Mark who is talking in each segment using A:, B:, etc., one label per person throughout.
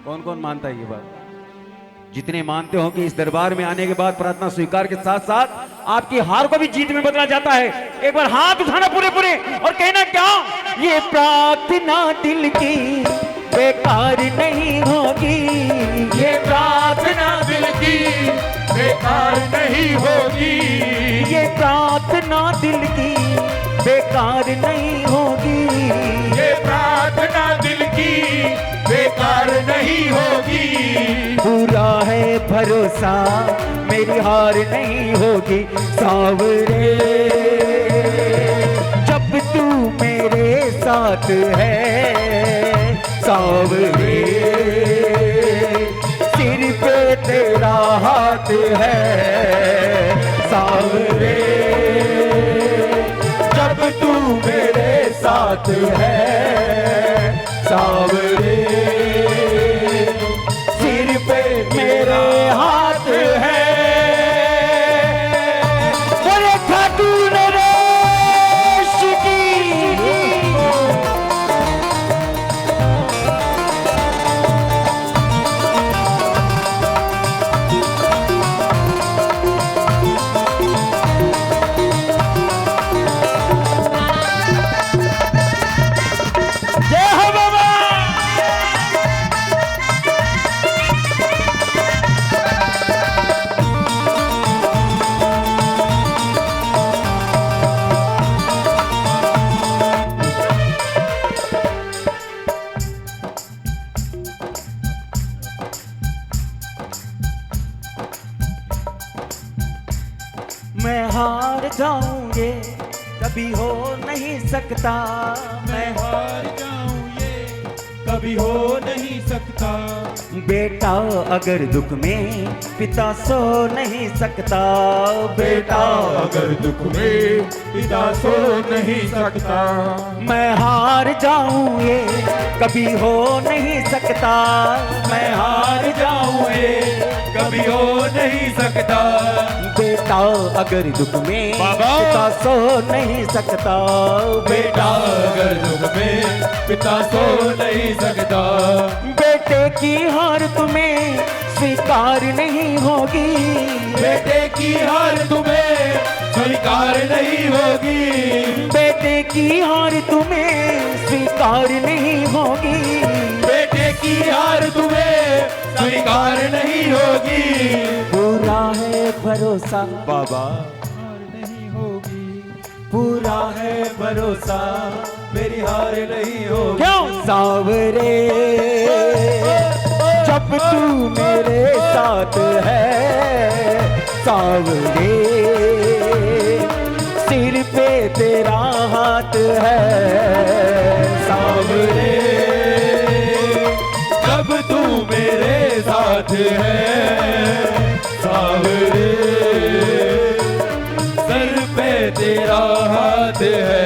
A: कौन कौन मानता है ये बात? जितने मानते हो कि इस दरबार में आने के बाद प्रार्थना स्वीकार के साथ साथ आपकी हार को भी जीत में बदला जाता है, एक बार हाथ उठाना पूरे पूरे और कहना क्या? ये प्रार्थना दिल की बेकार नहीं होगी,
B: ये प्रार्थना दिल की बेकार नहीं होगी,
A: ये प्रार्थना दिल की बेकार नहीं होगी,
B: ये प्रार्थना दिल की बेकार नहीं होगी।
A: पूरा है भरोसा मेरी हार नहीं होगी सांवरे, जब तू मेरे साथ है सांवरे, सिर पे तेरा हाथ है सांवरे, जब तू मेरे साथ है सांवरे, सिर पे मेरे हाथ है। बोले खाटू नरेश की। जय हो बाबा। मैं हार जाऊंगे कभी हो नहीं सकता, मैं
B: हार जाऊं ये कभी हो नहीं सकता,
A: बेटा अगर दुख में पिता सो नहीं सकता, बेटा
B: अगर दुख में पिता सो नहीं सकता,
A: मैं हार जाऊं ये कभी हो नहीं सकता, मैं हार जाऊं ये
B: कभी हो नहीं सकता,
A: बेटा अगर दुख में
B: बाबा।
A: पिता सो नहीं सकता,
B: बेटा अगर दुख में पिता सो नहीं सकता,
A: बेटे की हार तुम्हें स्वीकार नहीं होगी,
B: बेटे की हार तुम्हें स्वीकार नहीं होगी,
A: बेटे की हार तुम्हें स्वीकार नहीं होगी,
B: बेटे की हार तुम्हें स्वीकार नहीं होगी,
A: पूरा है भरोसा
B: बाबा हार नहीं होगी,
A: पूरा
B: है भरोसा मेरी हार नहीं होगी,
A: क्यों सांवरे, जब तू मेरे साथ है सांवरे, सिर पे तेरा हाथ है सांवरे,
B: जब तू मेरे साथ है सांवरे, सर पे तेरा हाथ है।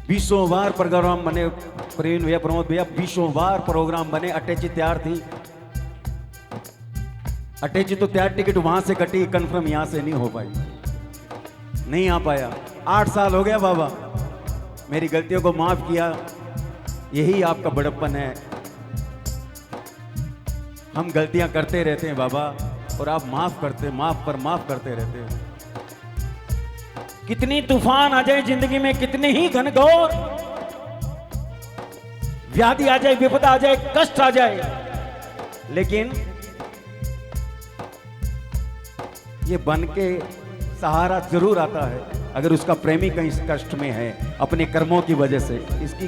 A: 20 बार प्रोग्राम बने, प्रवीण भैया प्रमोद भैया 20 बार प्रोग्राम बने, अटैची तैयार थी, अटैची तो तैयार, टिकट वहां से कटी, कंफर्म यहां से नहीं हो पाई, नहीं आ पाया। 8 साल हो गया बाबा, मेरी गलतियों को माफ किया, यही आपका बड़प्पन है। हम गलतियां करते रहते हैं बाबा, और आप माफ करते रहते हैं। कितनी तूफान आ जाए जिंदगी में, कितने ही घनघोर व्याधि आ जाए, विपदा आ जाए, कष्ट आ जाए, लेकिन ये बन के सहारा जरूर आता है अगर उसका प्रेमी कहीं कष्ट में है अपने कर्मों की वजह से। इसकी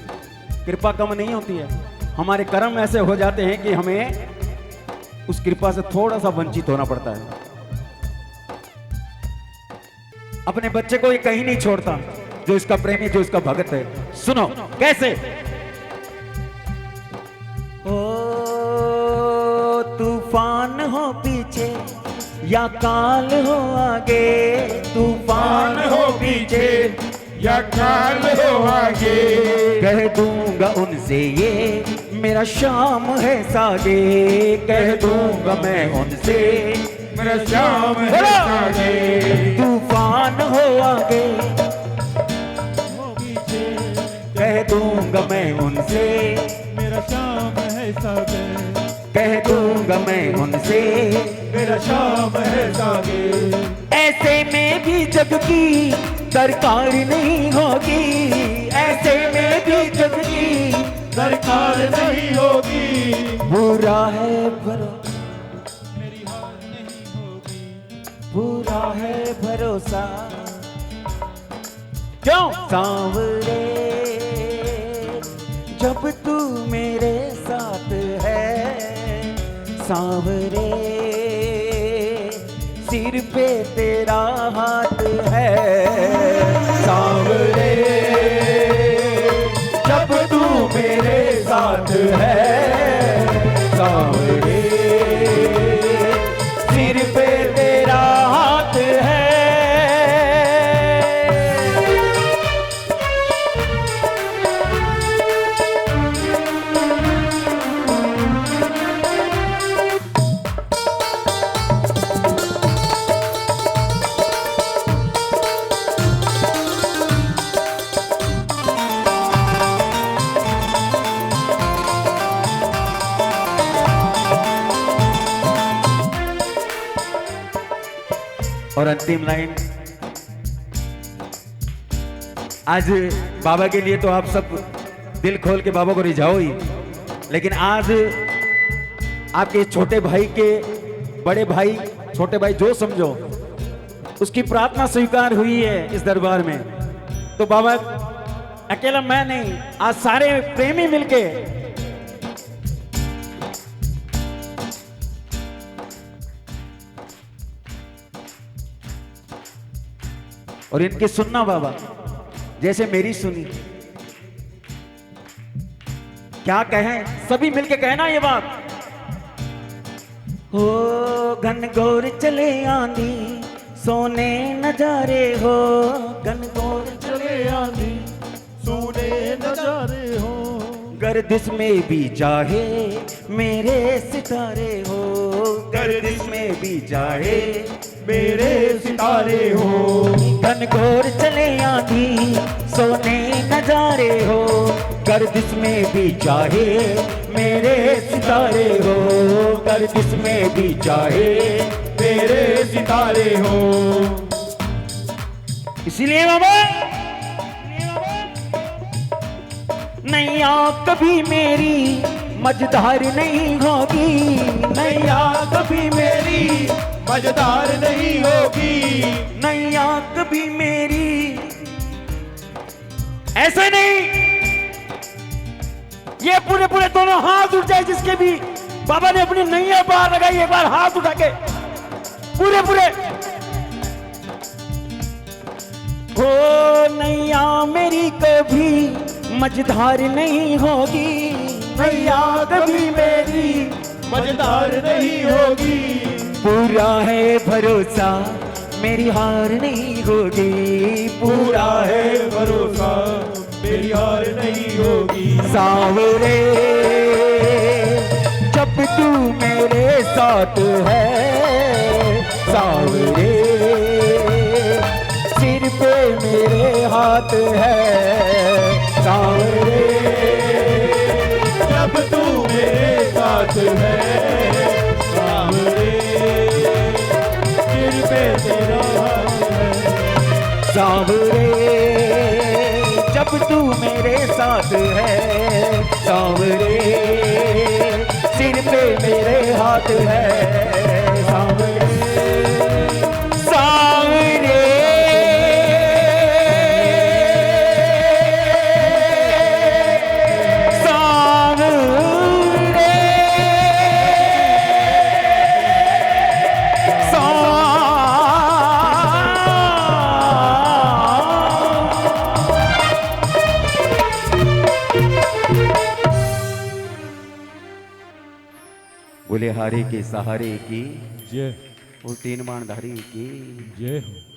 A: कृपा कम नहीं होती है, हमारे कर्म ऐसे हो जाते हैं कि हमें उस कृपा से थोड़ा सा वंचित होना पड़ता है। अपने बच्चे को ये कहीं नहीं छोड़ता, जो इसका प्रेमी, जो इसका भगत है। सुनो कैसे। ओ तूफान हो पीछे या काल हो आगे, तूफान हो पीछे
B: या काल हो आगे,
A: कह दूंगा उनसे ये मेरा शाम है सागे, कह दूंगा मैं उनसे
B: मेरा श्याम है सागे।
A: तूफान हो आगे उनसे,
B: मेरा श्याम है सागर,
A: कह दूंगा मैं उनसे,
B: मेरा श्याम है सागर।
A: ऐसे में भी जग की दरकार नहीं होगी, ऐसे में भी जग की
B: दरकार नहीं होगी,
A: बुरा है भरो,
B: मेरी हार नहीं होगी,
A: बुरा है भरोसा। क्यों सांवरे जब तू मेरे साथ है, सांवरे सिर पे तेरा हाथ है,
B: सांवरे जब तू मेरे साथ है, सांवरे
A: सिर पे तेरा हाथ है। और अंतिम लाइन, आज बाबा के लिए तो आप सब दिल खोल के बाबा को रिझाओ ही, लेकिन आज आपके छोटे भाई के बड़े भाई, छोटे भाई जो समझो, उसकी प्रार्थना स्वीकार हुई है इस दरबार में। तो बाबा अकेला मैं नहीं, आज सारे प्रेमी मिलके और इनकी सुनना बाबा जैसे मेरी सुनी। क्या कहें, सभी मिलके कहना ये बात। हो घनघोर चले आंधी, सोने नजारे हो, घनघोर
B: चले आंधी, सोने नजारे हो,
A: गर्दिश में भी चाहे मेरे सितारे हो, गर्दिश में भी चाहे
B: मेरे सितारे हो,
A: घनघोर चले आंधी, सोने नजारे हो, गर्दिश में भी चाहे मेरे सितारे हो, गर्दिश में भी चाहे
B: मेरे सितारे हो।
A: इसीलिए बाबा नैया कभी मेरी मझधार नहीं होगी,
B: नैया कभी मेरी मझधार नहीं होगी,
A: नैया कभी मेरी ऐसे नहीं। ये पूरे पूरे दोनों हाथ उठ जाए जिसके भी बाबा ने अपनी नैया पार लगाई, एक बार हाथ उठा के पूरे पूरे। ओ नैया मेरी कभी मझधार नहीं होगी,
B: नैया कभी मेरी मझधार नहीं होगी,
A: पूरा है भरोसा मेरी हार नहीं होगी,
B: पूरा है भरोसा मेरी हार नहीं होगी,
A: सांवरे जब तू मेरे साथ है, सांवरे सिर पे मेरे हाथ है, सांवरे
B: जब तू मेरे साथ है, सांवरे सिर पे तेरा हाथ है,
A: सांवरे जब तू मेरे साथ है, सांवरे सिर पे मेरे हाथ है, सांवरे सांवरे बोले हारे के सहारे की
B: जय
A: और तीन बाण धारी की
B: जय हो।